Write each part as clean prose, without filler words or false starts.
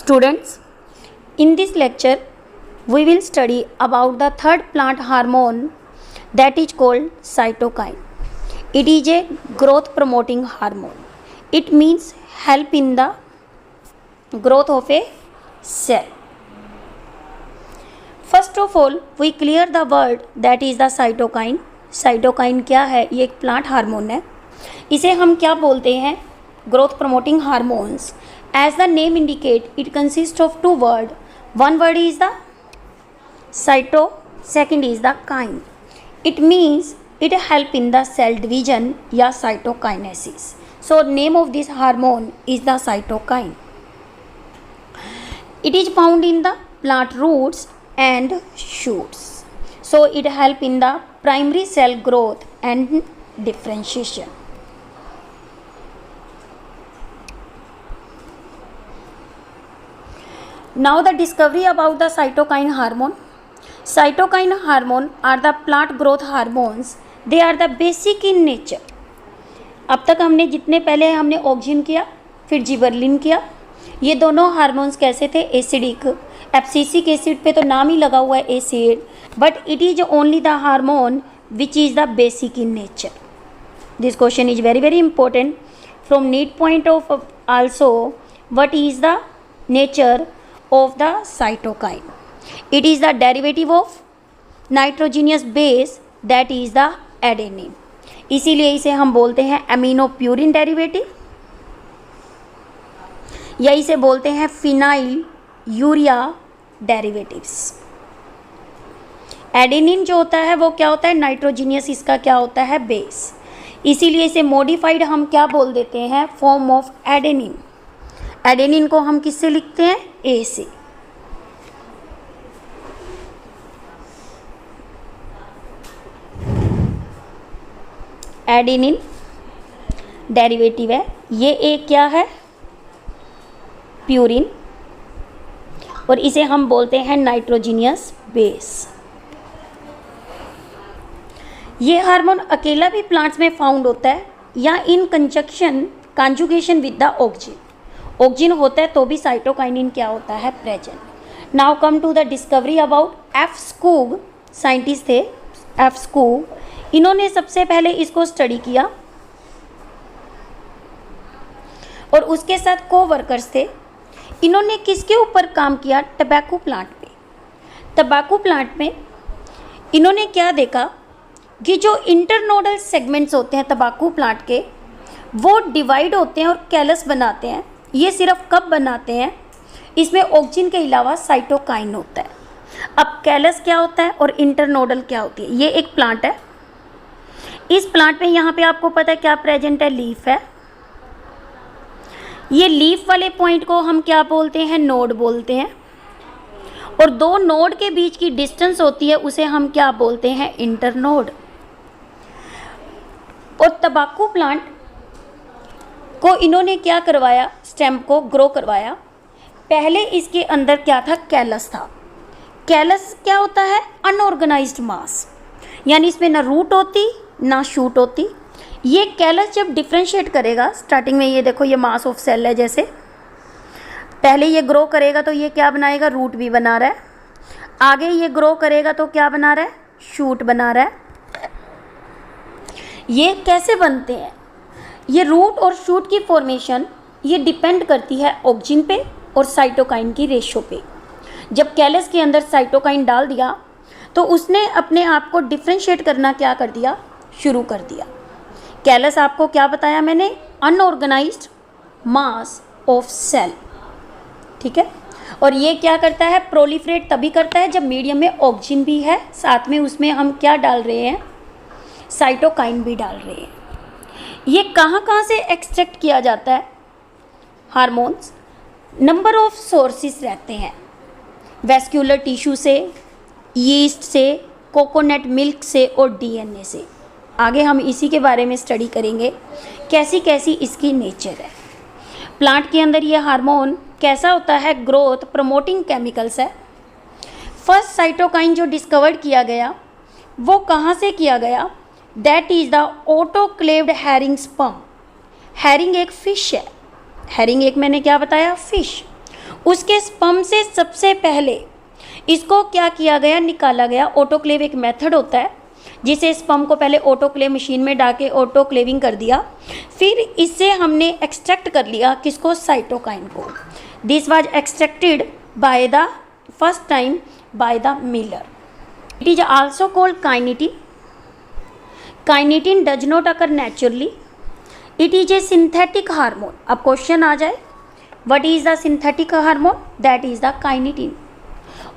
Students, in this lecture, we will study about the third plant hormone that is called cytokine. It is a growth promoting hormone. It means help in the growth of a cell. First of all, we clear the word that is the cytokine. Cytokine क्या है? ये एक plant hormone है. इसे हम क्या बोलते हैं? Growth promoting hormones. As the name indicate, it consist of two word. One word is the cyto, second is the kine. It means it help in the cell division या cytokinesis. So name of this hormone is the cytokine. It is found in the plant roots and shoots. So it help in the primary cell growth and differentiation. Now the discovery about the cytokine hormone. Cytokine hormone are the plant growth hormones. They are the basic in nature. अब तक हमने जितने पहले हमने auxin किया, फिर gibberellin किया. ये दोनों हार्मोन्स कैसे थे? एसिडिक. एब्सिसिक एसिड पे तो नाम ही लगा हुआ है acid, but it is only the hormone which is the basic in nature. This question is very very important from need point of also. What is the nature of the cytokine? It is the derivative of nitrogenous base that is the adenine. इसीलिए इसे हम बोलते हैं amino purine derivative, या इसे बोलते हैं phenyl urea derivatives. Adenine जो होता है वो क्या होता है? नाइट्रोजीनियस. इसका क्या होता है? बेस. इसीलिए इसे मॉडिफाइड हम क्या बोल देते हैं? Form of adenine. एडेनिन को हम किससे लिखते हैं? ए से. एडेनिन डेरिवेटिव है. ये एक क्या है? प्यूरिन. और इसे हम बोलते हैं नाइट्रोजीनियस बेस. ये हार्मोन अकेला भी प्लांट्स में फाउंड होता है या in conjugation with the auxin. Auxin होता है तो भी साइटोकाइनिन क्या होता है? Present. Now come to the discovery about F Skoog. Scientist थे एफ स्कूग. इन्होंने सबसे पहले इसको स्टडी किया और उसके साथ को वर्कर्स थे. इन्होंने किसके ऊपर काम किया? टबैको प्लांट पे. टबैको प्लांट में इन्होंने क्या देखा कि जो इंटरनोडल सेगमेंट्स होते हैं टबैको प्लांट के, वो डिवाइड होते हैं और कैलस बनाते हैं. ये सिर्फ कब बनाते हैं? इसमें ऑक्सिन के अलावा साइटोकाइन होता है. अब कैलस क्या होता है और इंटरनोडल क्या होती है? ये एक प्लांट है. इस प्लांट में यहाँ पे आपको पता है क्या प्रेजेंट है? लीफ है. ये लीफ वाले पॉइंट को हम क्या बोलते हैं? नोड बोलते हैं. और दो नोड के बीच की डिस्टेंस होती है, उसे हम क्या बोलते हैं? इंटरनोड. और तंबाकू प्लांट को इन्होंने क्या करवाया? स्टेम को ग्रो करवाया. पहले इसके अंदर क्या था? कैलस था. कैलस क्या होता है? अनऑर्गेनाइज्ड मास, यानी इसमें ना रूट होती ना शूट होती. ये कैलस जब डिफ्रेंशिएट करेगा, स्टार्टिंग में ये देखो, ये मास ऑफ सेल है. जैसे पहले ये ग्रो करेगा तो ये क्या बनाएगा? रूट भी बना रहा है. आगे ये ग्रो करेगा तो क्या बना रहा है? शूट बना रहा है. ये कैसे बनते हैं? ये रूट और शूट की फॉर्मेशन ये डिपेंड करती है ऑक्सिन पे और साइटोकाइन की रेशो पे. जब कैलस के अंदर साइटोकाइन डाल दिया तो उसने अपने आप को डिफ्रेंशिएट करना क्या कर दिया? शुरू कर दिया. कैलस आपको क्या बताया मैंने? Unorganised mass of cell. ठीक है. और ये क्या करता है? प्रोलिफरेट तभी करता है जब मीडियम में ऑक्सिन भी है, साथ में उसमें हम क्या डाल रहे हैं? साइटोकाइन भी डाल रहे हैं. ये कहाँ कहाँ से एक्सट्रैक्ट किया जाता है? हार्मोन्स नंबर ऑफ सोर्सेस रहते हैं. वेस्क्यूलर टिश्यू से, यीस्ट से, कोकोनट मिल्क से और डीएनए से. आगे हम इसी के बारे में स्टडी करेंगे कैसी कैसी इसकी नेचर है. प्लांट के अंदर ये हार्मोन कैसा होता है? ग्रोथ प्रमोटिंग केमिकल्स है. फर्स्ट साइटोकाइन जो डिस्कवर्ड किया गया वो कहाँ से किया गया? That is the autoclaved herring sperm. Herring एक फिश है. हैरिंग एक मैंने क्या बताया? फिश. उसके स्पर्म से सबसे पहले इसको क्या किया गया, निकाला गया। ऑटोक्लेव एक मेथड होता है जिसे स्पर्म को पहले ऑटोक्लेव मशीन में डाल के ऑटोक्लेविंग कर दिया, फिर इससे हमने एक्सट्रैक्ट कर लिया किसको, साइटोकाइन को। This was extracted by the first time by the Miller. It is also called kinetin. Kinetin does not occur naturally, it is a synthetic hormone. अब क्वेश्चन आ जाए, what is the synthetic hormone, that is the kinetin.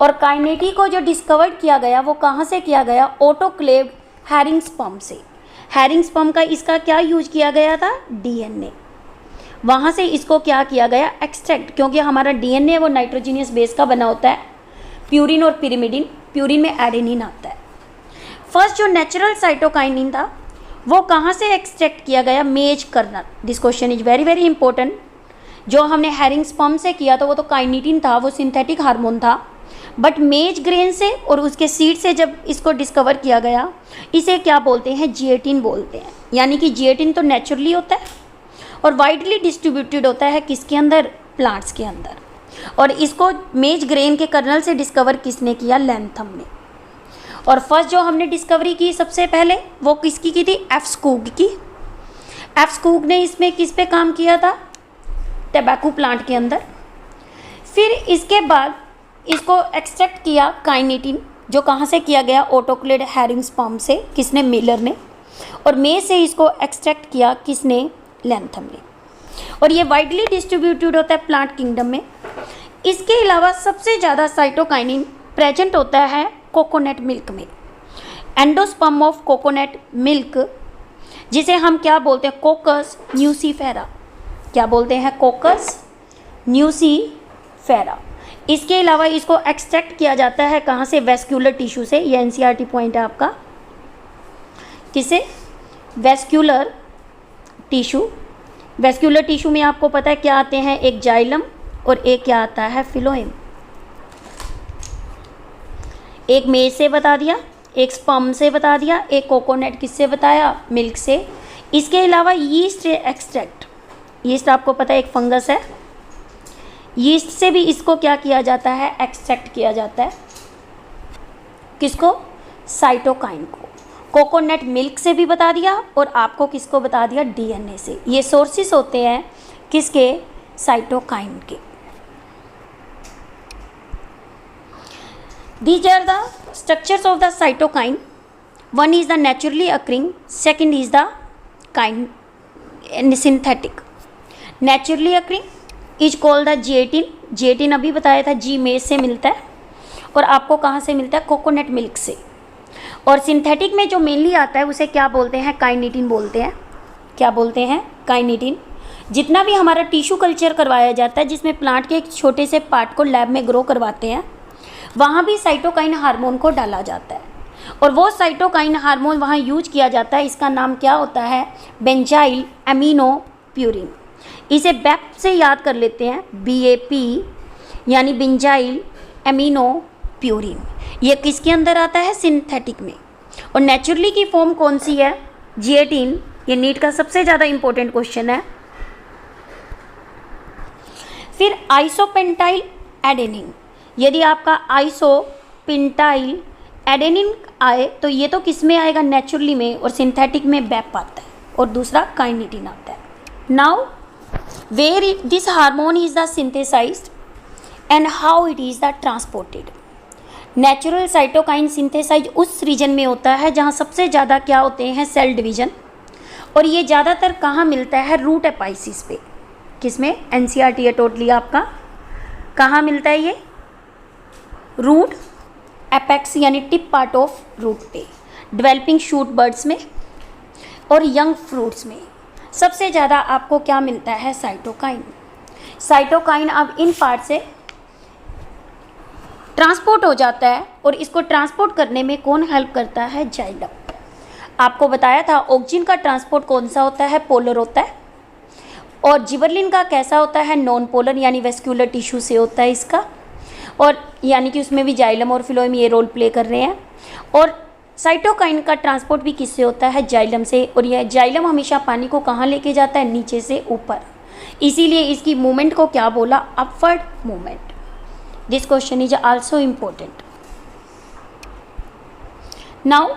और काइनेटी को जो discover किया गया वो कहाँ से किया गया, ऑटोक्लेव्ड हैरिंग स्पर्म से। हैरिंग स्पर्म का इसका क्या यूज किया गया था, डीएनए। वहाँ से इसको क्या किया गया, एक्सट्रैक्ट, क्योंकि हमारा डीएनए वो नाइट्रोजीनियस बेस का बना होता है, प्यूरिन और पिरिमिडिन। प्यूरिन में एडेनिन आता है। फर्स्ट जो नेचुरल साइटोकाइनिन था वो कहाँ से एक्सट्रैक्ट किया गया, maize kernel. This question is very very important. जो हमने हैरिंग स्पर्म से किया था वो तो काइनेटिन था, वो सिंथेटिक हार्मोन था, बट मेज ग्रेन से और उसके सीड से जब इसको डिस्कवर किया गया, इसे क्या बोलते हैं, जिएटिन बोलते हैं। यानी कि जिएटिन तो नेचुरली होता है और वाइडली डिस्ट्रीब्यूटेड होता है किसके अंदर, प्लांट्स के अंदर। और इसको मेज ग्रेन के कर्नल से डिस्कवर किसने किया, लैंथम ने। और फर्स्ट जो हमने डिस्कवरी की सबसे पहले वो किसकी की थी, एफ स्कूग की। एफ स्कूग ने इसमें किस पे काम किया था, टबैको प्लांट के अंदर। फिर इसके बाद इसको एक्सट्रैक्ट किया काइनेटिन, जो कहाँ से किया गया, ऑटोक्लेव्ड हैरिंग स्पर्म से, किसने, मिलर ने। और मेज से इसको एक्सट्रैक्ट किया किसने, लैंथम ने। और ये वाइडली डिस्ट्रीब्यूटेड होता है प्लांट किंगडम में। इसके अलावा सबसे ज़्यादा साइटोकाइनिन प्रेजेंट होता है कोकोनट मिल्क में। एंडोस्पर्म ऑफ कोकोनट मिल्क, जिसे हम क्या बोलते हैं, कोकस न्यूसीफेरा। क्या बोलते हैं, कोकस न्यूसीफेरा। इसके अलावा इसको एक्सट्रैक्ट किया जाता है कहाँ से, वेस्क्यूलर टिश्यू से। ये एनसीईआरटी पॉइंट है आपका, किसे, वेस्क्यूलर टिश्यू। वेस्क्यूलर टिश्यू में आपको पता है क्या आते हैं, एक जाइलम और एक क्या आता है, फिलोएम। एक मेज से बता दिया, एक स्पर्म से बता दिया, एक कोकोनट किससे बताया, मिल्क से। इसके अलावा यीस्ट एक्सट्रैक्ट, यीस्ट आपको पता है एक फंगस है, यीस्ट से भी इसको क्या किया जाता है, एक्सट्रैक्ट किया जाता है, किसको, साइटोकाइन को। कोकोनट मिल्क से भी बता दिया और आपको किसको बता दिया, डीएनए से। ये सोर्सेस होते हैं किसके, साइटोकाइन के। These are the structures of the cytokine. One is the naturally occurring, second is the synthetic. Naturally occurring is called the zeatin. Zeatin अभी बताया था, जी मेज से मिलता है और आपको कहाँ से मिलता है, कोकोनट मिल्क से। और सिंथेटिक में जो मेनली आता है उसे क्या बोलते हैं, काइनेटिन बोलते हैं। क्या बोलते हैं, काइनेटिन। जितना भी हमारा टिश्यू कल्चर करवाया जाता है, जिसमें प्लांट के एक छोटे से पार्ट को लैब में ग्रो करवाते हैं, वहाँ भी साइटोकाइन हार्मोन को डाला जाता है। और वो साइटोकाइन हार्मोन वहाँ यूज किया जाता है, इसका नाम क्या होता है, बेंजाइल एमिनोप्यूरिन। इसे बैप से याद कर लेते हैं, BAP यानी बेंजाइल एमिनोप्यूरिन। ये किसके अंदर आता है, सिंथेटिक में। और नेचुरली की फॉर्म कौन सी है, जिएटिन। ये नीट का सबसे ज़्यादा इंपॉर्टेंट क्वेश्चन है। फिर आइसोपेंटाइल एडेनिन। यदि आपका आइसोपेंटाइल एडेनिन आए तो ये तो किस में आएगा, नेचुरली में, और सिंथेटिक में बैप आता है और दूसरा काइनेटिन आता है। Now where this hormone is the synthesized and how it is the transported. Natural cytokine synthesize उस रीजन में होता है जहाँ सबसे ज़्यादा क्या होते हैं, सेल डिवीजन। और ये ज़्यादातर कहाँ मिलता है, रूट एपाइसिस पे। किसमें, एनसीईआरटी है टोटली आपका। कहाँ मिलता है ये, रूट एपेक्स यानी टिप पार्ट ऑफ रूट पे, डेवलपिंग शूट बर्ड्स में और यंग फ्रूट्स में सबसे ज़्यादा आपको क्या मिलता है, साइटोकाइन। साइटोकाइन अब इन पार्ट से ट्रांसपोर्ट हो जाता है और इसको ट्रांसपोर्ट करने में कौन हेल्प करता है, जाइलम। आपको बताया था ऑक्सीजन का ट्रांसपोर्ट कौन सा होता है, पोलर होता है। और जिबरलिन का कैसा होता है, नॉन पोलर यानी वेस्क्यूलर टिश्यू से होता है इसका। और यानी कि उसमें भी जाइलम और फिलोएम ये रोल प्ले कर रहे हैं। और साइटोकाइन का ट्रांसपोर्ट भी किससे होता है, जाइलम से। और यह जाइलम हमेशा पानी को कहाँ लेके जाता है, नीचे से ऊपर। इसीलिए इसकी मूवमेंट को क्या बोला, upward movement. This question is also important. Now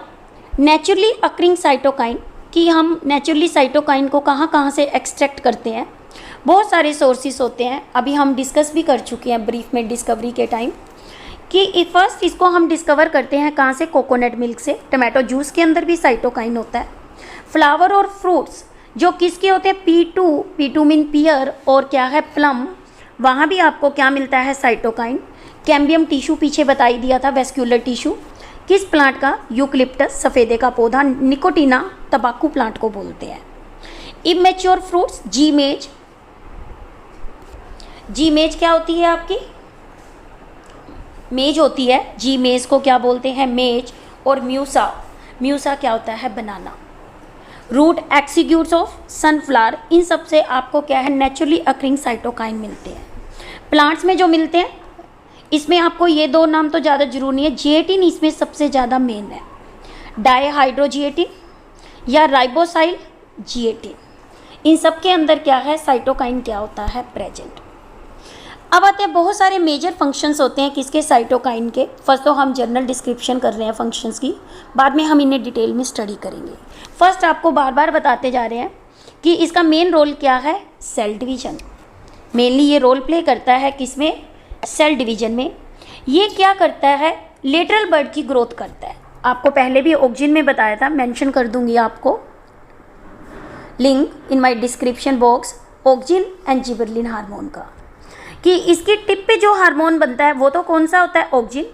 naturally occurring cytokine, कि हम नेचुरली साइटोकाइन को कहाँ कहाँ से एक्सट्रैक्ट करते हैं। बहुत सारे सोर्सेस होते हैं, अभी हम डिस्कस भी कर चुके हैं ब्रीफ में डिस्कवरी के टाइम, कि फर्स्ट इसको हम डिस्कवर करते हैं कहाँ से, कोकोनट मिल्क से। टमाटो जूस के अंदर भी साइटोकाइन होता है। फ्लावर और फ्रूट्स जो किसके होते हैं, P2 मीन पियर, और क्या है प्लम, वहाँ भी आपको क्या मिलता है, साइटोकाइन। कैम्बियम टिश्यू पीछे बता ही दिया था, वेस्क्यूलर टिश्यू किस प्लांट का, यूकलिप्टस, सफ़ेदे का पौधा। निकोटीना तंबाकू प्लांट को बोलते हैं। इमेच्योर फ्रूट्स, जी मेज क्या होती है आपकी, मेज होती है। जी मेज को क्या बोलते हैं, मेज। और म्यूसा क्या होता है, बनाना। रूट एक्सिक्यूट्स ऑफ सनफ्लावर, इन सब से आपको क्या है, नेचुरली अकरिंग साइटोकाइन मिलते हैं। प्लांट्स में जो मिलते हैं, इसमें आपको ये दो नाम तो ज़्यादा जरूरी है, जिएटिन इसमें सबसे ज़्यादा मेन है, डायहाइड्रोजिएटिन या राइबोसाइल जिएटिन। इन सब के अंदर क्या है, साइटोकाइन क्या होता है, प्रेजेंट। अब आते हैं, बहुत सारे मेजर फंक्शंस होते हैं किसके, साइटोकाइन के। फर्स्ट तो हम जनरल डिस्क्रिप्शन कर रहे हैं फंक्शंस की, बाद में हम इन्हें डिटेल में स्टडी करेंगे। फर्स्ट आपको बार बार बताते जा रहे हैं कि इसका मेन रोल क्या है, सेल डिवीजन। मेनली ये रोल प्ले करता है किसमें, सेल डिवीजन में। ये क्या करता है, लेटरल बर्ड की ग्रोथ करता है। आपको पहले भी ऑक्जिन में बताया था, मेंशन कर दूंगी आपको link in my description box, auxin and gibberellin hormone का, कि इसकी टिप पे जो हार्मोन बनता है वो तो कौन सा होता है, ऑक्जिन।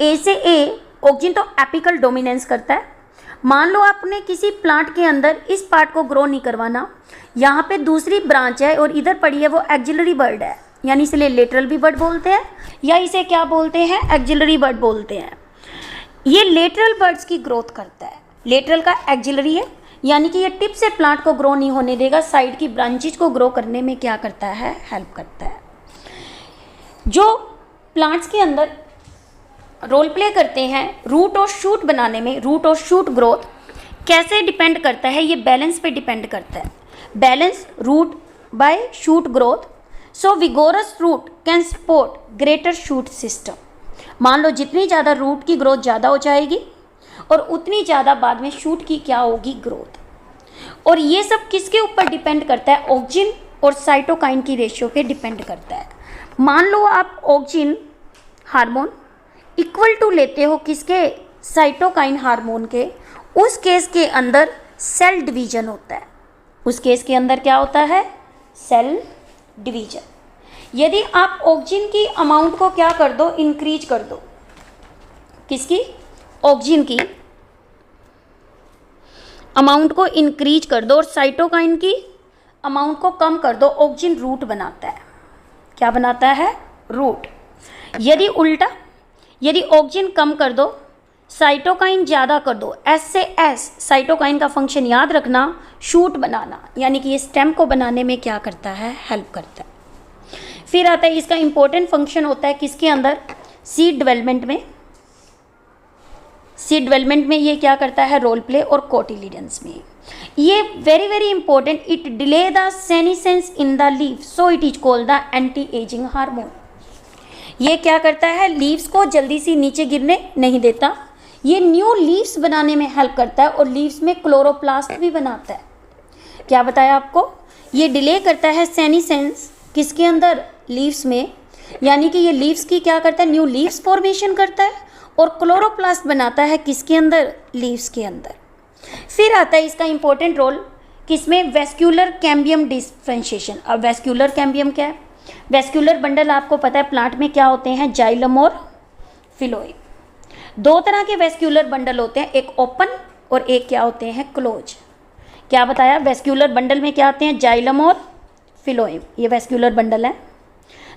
ए से ए, ऑक्जिन तो एपिकल डोमिनेंस करता है। मान लो आपने किसी प्लांट के अंदर इस पार्ट को ग्रो नहीं करवाना, यहाँ पे दूसरी ब्रांच है और इधर पड़ी है, वो एक्जिलरी बर्ड है, यानी इसलिए लेटरल भी बर्ड बोलते हैं, या इसे क्या बोलते हैं, एक्जिलरी बर्ड बोलते हैं। ये लेटरल बर्ड्स की ग्रोथ करता है। लेटरल का एक्जिलरी है, यानी कि ये टिप से प्लांट को ग्रो नहीं होने देगा, साइड की ब्रांचेज को ग्रो करने में क्या करता है, हेल्प करता है। जो प्लांट्स के अंदर रोल प्ले करते हैं रूट और शूट बनाने में, रूट और शूट ग्रोथ कैसे डिपेंड करता है, ये बैलेंस पे डिपेंड करता है। Balance root by shoot growth, so vigorous root can support greater shoot system. मान लो जितनी ज़्यादा रूट की ग्रोथ ज़्यादा हो जाएगी और उतनी ज़्यादा बाद में शूट की क्या होगी, ग्रोथ। और ये सब किसके ऊपर डिपेंड करता है, ऑक्जिन और साइटोकाइन की रेशियो पे डिपेंड करता है। मान लो आप ऑक्जिन हार्मोन इक्वल टू लेते हो किसके, साइटोकाइन हार्मोन के, उस केस के अंदर सेल डिवीजन होता है। उस केस के अंदर क्या होता है, सेल डिवीजन। यदि आप ऑक्जिन की अमाउंट को क्या कर दो, इंक्रीज कर दो, किसकी, ऑक्जिन की अमाउंट को इंक्रीज कर दो और साइटोकाइन की अमाउंट को कम कर दो, ऑक्जिन रूट बनाता है। क्या बनाता है, रूट। यदि उल्टा, यदि ऑक्जिन कम कर दो, साइटोकाइन ज़्यादा कर दो, एस से एस, साइटोकाइन का फंक्शन याद रखना, शूट बनाना, यानी कि ये स्टेम को बनाने में क्या करता है, हेल्प करता है। फिर आता है इसका इंपॉर्टेंट फंक्शन होता है किसके अंदर, सीड डेवलपमेंट में। सीड डेवलपमेंट में ये क्या करता है, रोल प्ले, और कोटिलिडन्स में। ये very very important, it delay the senescence in the leaf, so it is called the anti ageing hormone. ये क्या करता है, लीव्स को जल्दी से नीचे गिरने नहीं देता, ये न्यू लीव्स बनाने में हेल्प करता है, और लीव्स में क्लोरोप्लास्ट भी बनाता है। क्या बताया आपको, ये डिले करता है सेनिसेंस किसके अंदर, लीव्स में, यानी कि ये लीव्स की क्या करता है, न्यू लीव्स फॉर्मेशन करता है, और क्लोरोप्लास्ट बनाता है किसके अंदर, लीव्स के अंदर। फिर आता है इसका इंपॉर्टेंट रोल किसमें, वेस्क्यूलर कैम्बियम डिफरेंशिएशन। अब वेस्क्यूलर कैम्बियम क्या है, वेस्क्यूलर बंडल आपको पता है प्लांट में क्या होते हैं, जाइलम और फिलोएम। दो तरह के वेस्क्यूलर बंडल होते हैं, एक ओपन और एक क्या होते हैं, क्लोज। क्या बताया, वेस्क्यूलर बंडल में क्या आते हैं, जाइलम और फिलोएम, ये वेस्क्यूलर बंडल है।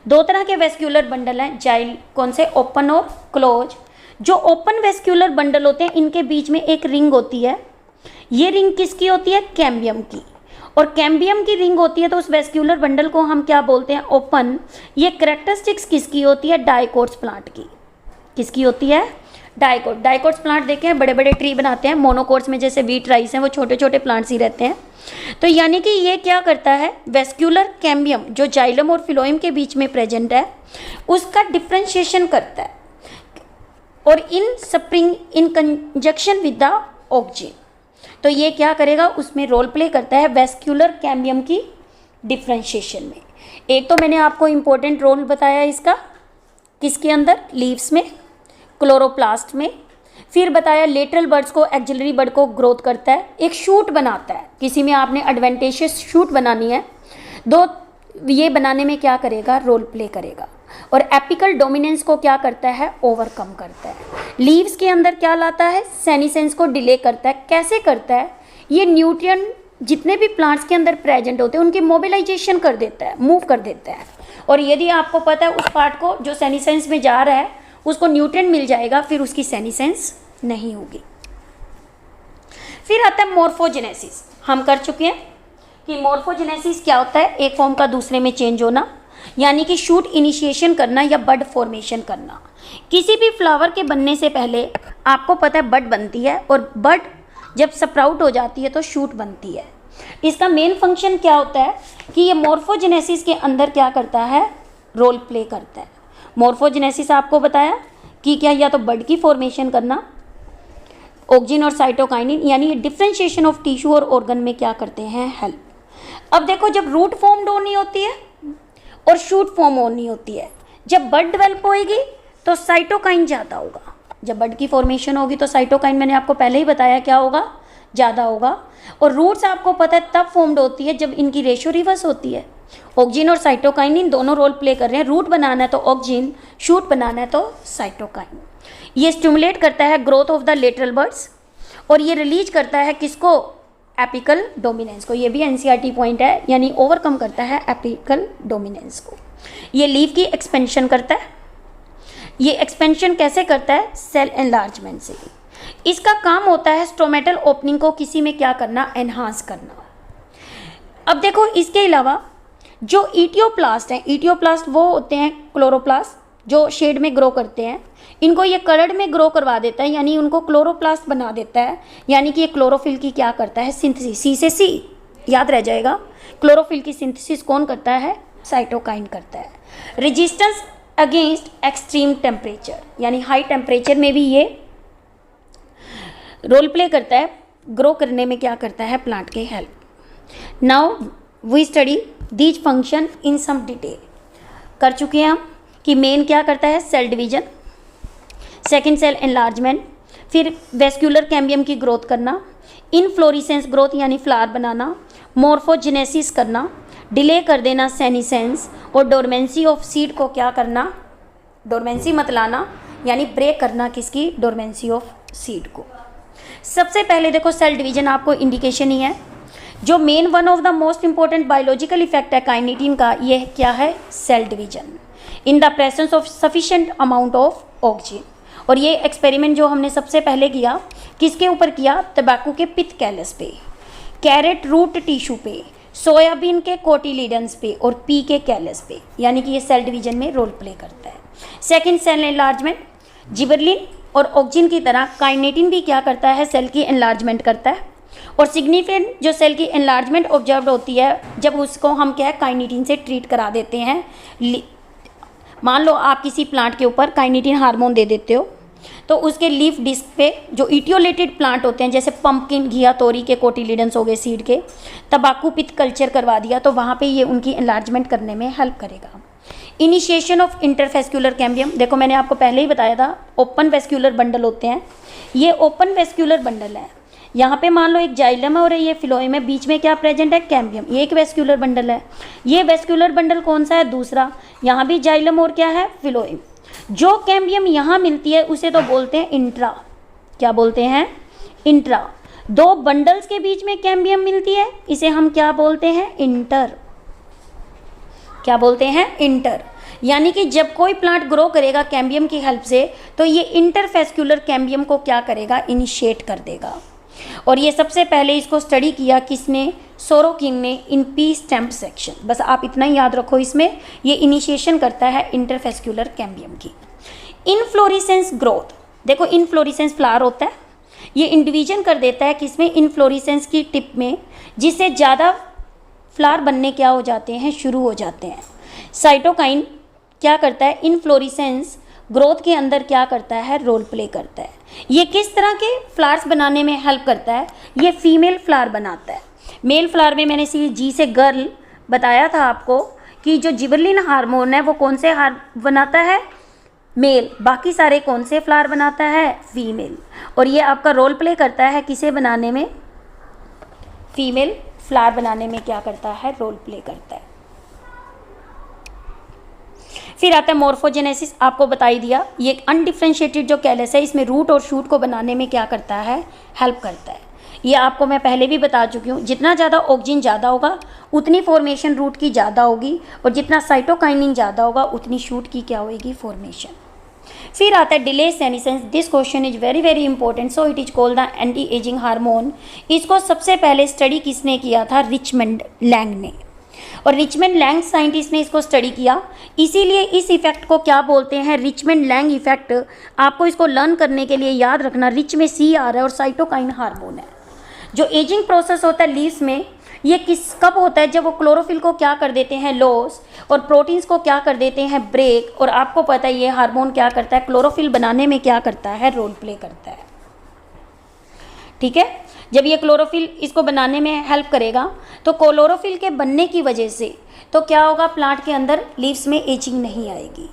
दो तरह के वेस्क्यूलर बंडल हैं, कौन से, ओपन और क्लोज। जो ओपन वेस्क्यूलर बंडल होते हैं इनके बीच में एक रिंग होती है, ये रिंग किसकी होती है, कैम्बियम की, और कैम्बियम की रिंग होती है, तो उस वेस्क्यूलर बंडल को हम क्या बोलते हैं, ओपन। ये कैरेक्टरिस्टिक्स किसकी होती है, डाइकोट्स प्लांट की। किसकी होती है, डाइकोट, डाइकोट्स प्लांट देखे हैं, बड़े बड़े ट्री बनाते हैं। मोनोकोट्स में जैसे वीट राइस हैं वो छोटे छोटे प्लांट्स ही रहते हैं। तो यानी कि ये क्या करता है, वेस्क्यूलर कैम्बियम जो जाइलम और फिलोएम के बीच में प्रेजेंट है उसका डिफ्रेंशिएशन करता है और इन spring in conjunction with the oxygen. तो ये क्या करेगा, उसमें रोल प्ले करता है वेस्क्यूलर कैम्बियम की डिफ्रेंशिएशन में। एक तो मैंने आपको इम्पोर्टेंट रोल बताया इसका, किसके अंदर, लीव्स में, क्लोरोप्लास्ट में। फिर बताया लेटरल बर्ड्स को, एक्सिलरी बर्ड को ग्रोथ करता है, एक शूट बनाता है। किसी में आपने एडवेंटेशियस शूट बनानी है दो, ये बनाने में क्या करेगा, रोल प्ले करेगा। और एपिकल डोमिनेंस को क्या करता है, ओवरकम करता है। लीव्स के अंदर क्या लाता है, सेनिसेंस को डिले करता है। कैसे करता है, ये न्यूट्रिएंट जितने भी प्लांट्स के अंदर प्रेजेंट होते हैं उनकी मोबिलाइजेशन कर देता है, मूव कर देता है। और यदि आपको पता है उस पार्ट को जो सेनिसेंस में जा रहा है उसको न्यूट्रिएंट मिल जाएगा, फिर उसकी सेनिसेंस नहीं होगी। फिर आता है मॉर्फोजेनेसिस। हम कर चुके हैं कि मॉर्फोजेनेसिस क्या होता है, एक फॉर्म का दूसरे में चेंज होना, यानी कि शूट इनिशिएशन करना या बड फॉर्मेशन करना। किसी भी फ्लावर के बनने से पहले आपको पता है बड बनती है, और बड जब स्प्राउट हो जाती है तो शूट बनती है। इसका मेन फंक्शन क्या होता है कि ये मॉर्फोजेनेसिस के अंदर क्या करता है, रोल प्ले करता है। मॉर्फोजेनेसिस आपको बताया कि क्या, या तो बड की फॉर्मेशन करना, ऑक्सीजन और साइटोकाइनिन, यानी डिफरेंशिएशन ऑफ टिश्यू और ऑर्गन में क्या करते हैं, हेल्प। अब देखो, जब रूट फॉर्म्ड होनी होती है और शूट फॉर्म होनी होती है, जब बड डेवलप होएगी तो साइटोकाइन ज़्यादा होगा। जब बड की फॉर्मेशन होगी तो साइटोकाइन मैंने आपको पहले ही बताया क्या होगा, ज़्यादा होगा। और रूट्स आपको पता है तब फॉर्म्ड होती है जब इनकी रेशियो रिवर्स होती है। ऑक्सीजन और साइटोकाइनिन दोनों रोल प्ले कर रहे हैं, रूट बनाना है तो ऑक्सीजन, शूट बनाना है तो साइटोकाइन। ये स्टिमुलेट करता है growth of the lateral birds, और ये रिलीज करता है किसको, एपिकल डोमिनेंस को। ये भी एनसीईआरटी पॉइंट है, यानी ओवरकम करता है एपिकल डोमिनेंस को। ये लीफ की एक्सपेंशन करता है। ये एक्सपेंशन कैसे करता है, सेल एनलार्जमेंट से। इसका काम होता है स्टोमेटल ओपनिंग को किसी में क्या करना, एनहांस करना। अब देखो, इसके अलावा जो इटियोप्लास्ट हैं, इटियोप्लास्ट वो होते हैं क्लोरोप्लास्ट जो शेड में ग्रो करते हैं, इनको ये कलर्ड में ग्रो करवा देता है, यानी उनको क्लोरोप्लास्ट बना देता है। यानी कि ये क्लोरोफिल की क्या करता है, सिंथेसिस। सी से सी याद रह जाएगा। क्लोरोफिल की सिंथेसिस कौन करता है, साइटोकाइन करता है। रेजिस्टेंस अगेंस्ट एक्सट्रीम टेम्परेचर, यानी हाई टेम्परेचर में भी ये रोल प्ले करता है, ग्रो करने में क्या करता है, प्लांट के help. Now we study these function in some detail. कर चुके हैं हम कि मेन क्या करता है, cell division, second cell enlargement, फिर वेस्क्यूलर कैम्बियम की ग्रोथ करना, इनफ्लोरिसेंस ग्रोथ यानी फ्लावर बनाना, मॉर्फोजेनेसिस करना, डिले कर देना सेनिसेंस, और डोरमेंसी ऑफ सीड को क्या करना, डोरमेंसी मत लाना, यानी ब्रेक करना किसकी, डोरमेंसी ऑफ सीड को। सबसे पहले देखो, सेल डिवीजन आपको इंडिकेशन ही है। जो main one of the most important biological effect है काइनेटिन का, ये क्या है, cell division in the presence of sufficient amount of oxygen. और ये एक्सपेरिमेंट जो हमने सबसे पहले किया, किसके ऊपर किया, तंबाकू के पिथ कैलस पे, कैरेट रूट टिश्यू पे, सोयाबीन के कोटिलीडन्स पे और पी के कैलस पे। यानी कि ये सेल डिवीजन में रोल प्ले करता है। सेकेंड, सेल एनलार्जमेंट, जिबरलिन और ऑक्सीजन की तरह काइनेटिन भी क्या करता है, सेल की एनलार्जमेंट करता है। और सिग्निफिकेंट जो सेल की एनलार्जमेंट ऑब्जर्व होती है जब उसको हम क्या है, काइनेटिन से ट्रीट करा देते हैं। मान लो आप किसी प्लांट के ऊपर काइनेटिन हार्मोन दे देते हो, तो उसके लीफ डिस्क पे जो इटियोलेटेड प्लांट होते हैं, जैसे पंपकिन, घिया तोरी के कोटिलीडन्स हो गए सीड के, तंबाकू पिथ कल्चर करवा दिया, तो वहाँ पे ये उनकी एनलार्जमेंट करने में हेल्प करेगा। इनिशिएशन ऑफ इंटरवेस्क्यूलर कैम्बियम, देखो मैंने आपको पहले ही बताया था, ओपन वेस्क्यूलर बंडल होते हैं। ये ओपन वेस्क्यूलर बंडल है। यहाँ पे मान लो एक जाइलम है और ये फिलोएम है, बीच में क्या प्रेजेंट है, कैम्बियम। ये एक वेस्क्यूलर बंडल है। ये वेस्क्यूलर बंडल कौन सा है, दूसरा। यहाँ भी जाइलम और क्या है, फिलोएम। जो कैम्बियम यहाँ मिलती है उसे तो बोलते हैं इंट्रा। क्या बोलते हैं, इंट्रा। दो बंडल्स के बीच में कैम्बियम मिलती है, इसे हम क्या बोलते हैं, इंटर। क्या बोलते हैं, इंटर। यानी कि जब कोई प्लांट ग्रो करेगा कैम्बियम की हेल्प से, तो ये इंटरफेस्क्यूलर कैम्बियम को क्या करेगा, इनिशिएट कर देगा। और ये सबसे पहले इसको स्टडी किया किसने, सोरोकिन ने, इन पी स्टेम्प सेक्शन। बस आप इतना ही याद रखो, इसमें ये इनिशिएशन करता है इंटरफेस्क्यूलर कैम्बियम की। इनफ्लोरेसेंस ग्रोथ, देखो इनफ्लोरेसेंस फ्लावर होता है, ये इंडिविजन कर देता है किसमें, इनफ्लोरेसेंस की टिप में, जिससे ज़्यादा फ्लावर बनने क्या हो जाते हैं, शुरू हो जाते हैं। साइटोकाइन क्या करता है, इनफ्लोरेसेंस ग्रोथ के अंदर क्या करता है, रोल प्ले करता है। ये किस तरह के फ्लावर्स बनाने में हेल्प करता है, ये फीमेल फ्लावर बनाता है। मेल फ्लावर में मैंने जी से गर्ल बताया था आपको कि जो जिबरलिन हार्मोन है वो कौन से बनाता है, मेल, बाकी सारे कौन से फ्लावर बनाता है, फीमेल। और ये आपका रोल प्ले करता है किसे बनाने में, फीमेल फ्लावर बनाने में क्या करता है, रोल प्ले करता है। फिर आता है मॉर्फोजेनेसिस, आपको बता ही दिया, ये अनडिफ्रेंशिएटेड जो कैलस है इसमें रूट और शूट को बनाने में क्या करता है, हेल्प करता है। ये आपको मैं पहले भी बता चुकी हूँ, जितना ज़्यादा ऑक्सीजन ज़्यादा होगा उतनी फॉर्मेशन रूट की ज़्यादा होगी, और जितना साइटोकाइनिन ज़्यादा होगा उतनी शूट की क्या होगी, फॉर्मेशन। फिर आता है delay senescence, this question is very very important, so it is called the anti ageing hormone. इसको सबसे पहले स्टडी किसने किया था, रिचमंड लैंग ने, और रिचमंड लैंग साइंटिस्ट ने इसको स्टडी किया, इसीलिए इस इफेक्ट को क्या बोलते हैं, रिचमंड लैंग इफेक्ट। आपको इसको लर्न करने के लिए याद रखना, रिच में सी आ रहा है और साइटोकाइन हार्मोन है। जो एजिंग प्रोसेस होता है लीव्स में, ये कब होता है, जब वो क्लोरोफिल को क्या कर देते हैं, लॉस, और प्रोटीन्स को क्या कर देते हैं, ब्रेक। और आपको पता है ये हार्मोन क्या करता है, क्लोरोफिल बनाने में क्या करता है, रोल प्ले करता है। ठीक है, जब ये क्लोरोफिल इसको बनाने में हेल्प करेगा, तो क्लोरोफिल के बनने की वजह से तो क्या होगा, प्लांट के अंदर लीव्स में एजिंग नहीं आएगी।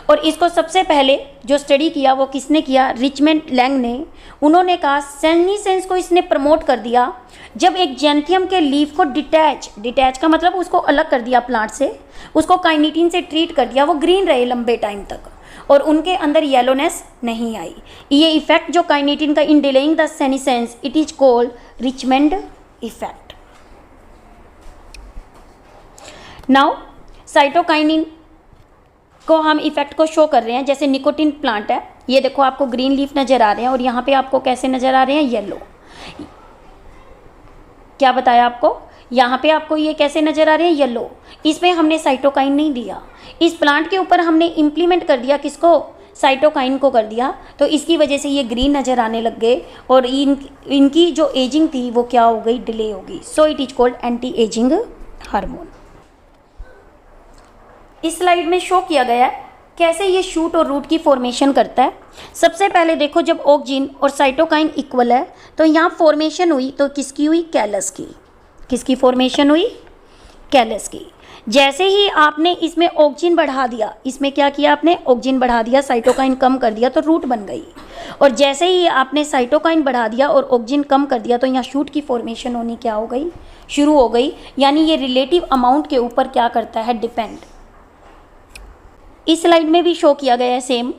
और इसको सबसे पहले जो स्टडी किया वो किसने किया, रिचमंड लैंग ने। उन्होंने कहा सेनेसेंस को इसने प्रमोट कर दिया जब एक जेंथियम के लीफ को डिटैच का मतलब उसको अलग कर दिया प्लांट से, उसको काइनिटीन से ट्रीट कर दिया, वो ग्रीन रहे लंबे टाइम तक और उनके अंदर येलोनेस नहीं आई। ये इफेक्ट जो काइनिटीन का in delaying the senescence, it is called Richmond effect. Now cytokinin को हम इफेक्ट को शो कर रहे हैं, जैसे निकोटिन प्लांट है, ये देखो आपको ग्रीन लीफ नज़र आ रहे हैं और यहाँ पे आपको कैसे नज़र आ रहे हैं, येलो। क्या बताया आपको, यहाँ पे आपको ये कैसे नज़र आ रहे हैं, येलो। इसमें हमने साइटोकाइन नहीं दिया, इस प्लांट के ऊपर हमने इम्प्लीमेंट कर दिया, किसको, साइटोकाइन को कर दिया, तो इसकी वजह से ये ग्रीन नज़र आने लग गए और इनकी जो एजिंग थी वो क्या हो गई, डिले हो गई। So it is called anti ageing hormone. इस स्लाइड में शो किया गया है कैसे ये शूट और रूट की फॉर्मेशन करता है। सबसे पहले देखो, जब ऑक्सीजन और साइटोकाइन इक्वल है तो यहाँ फॉर्मेशन हुई, तो किसकी हुई, कैलस की। किसकी फॉर्मेशन हुई, कैलस की। जैसे ही आपने इसमें ऑक्सीजन बढ़ा दिया, इसमें क्या किया आपने, ऑक्सीजन बढ़ा दिया, साइटोकाइन कम कर दिया, तो रूट बन गई। और जैसे ही आपने साइटोकाइन बढ़ा दिया और ऑक्सीजन कम कर दिया, तो यहाँ शूट की फॉर्मेशन होनी क्या हो गई, शुरू हो गई। यानी ये रिलेटिव अमाउंट के ऊपर क्या करता है, डिपेंड। इस स्लाइड में भी शो किया गया है सेम,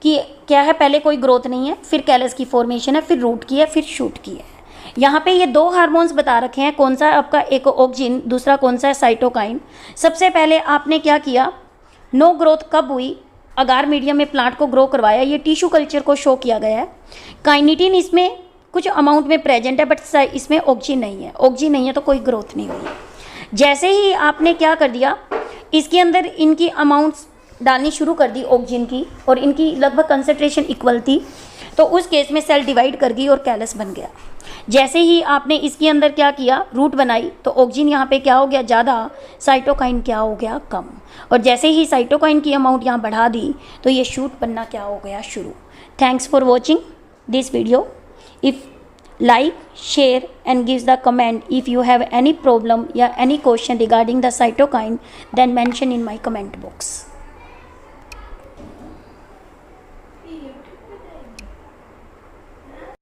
कि क्या है, पहले कोई ग्रोथ नहीं है, फिर कैलस की फॉर्मेशन है, फिर रूट की है, फिर शूट की है। यहाँ पे ये दो हार्मोन्स बता रखे हैं, कौन सा आपका, एक ऑक्सीजन, दूसरा कौन सा है, साइटोकाइन। सबसे पहले आपने क्या किया, नो ग्रोथ कब हुई, अगार मीडियम में प्लांट को ग्रो करवाया, ये टिश्यू कल्चर को शो किया गया है। काइनिटीन इसमें कुछ अमाउंट में प्रेजेंट है, बट इसमें ऑक्सीजन नहीं है, ऑक्सीजन नहीं है तो कोई ग्रोथ नहीं हुई। जैसे ही आपने क्या कर दिया, इसके अंदर इनकी अमाउंट्स डालनी शुरू कर दी ऑक्सीजन की, और इनकी लगभग कंसंट्रेशन इक्वल थी, तो उस केस में सेल डिवाइड कर गई और कैलस बन गया। जैसे ही आपने इसके अंदर क्या किया, रूट बनाई, तो ऑक्सीजन यहाँ पे क्या हो गया, ज़्यादा, साइटोकाइन क्या हो गया, कम। और जैसे ही साइटोकाइन की अमाउंट यहाँ बढ़ा दी, तो ये शूट बनना क्या हो गया, शुरू। Thanks for watching this video. If like, share and gives the comment. If you have any problem या any question regarding the cytokine, then mention in my comment box.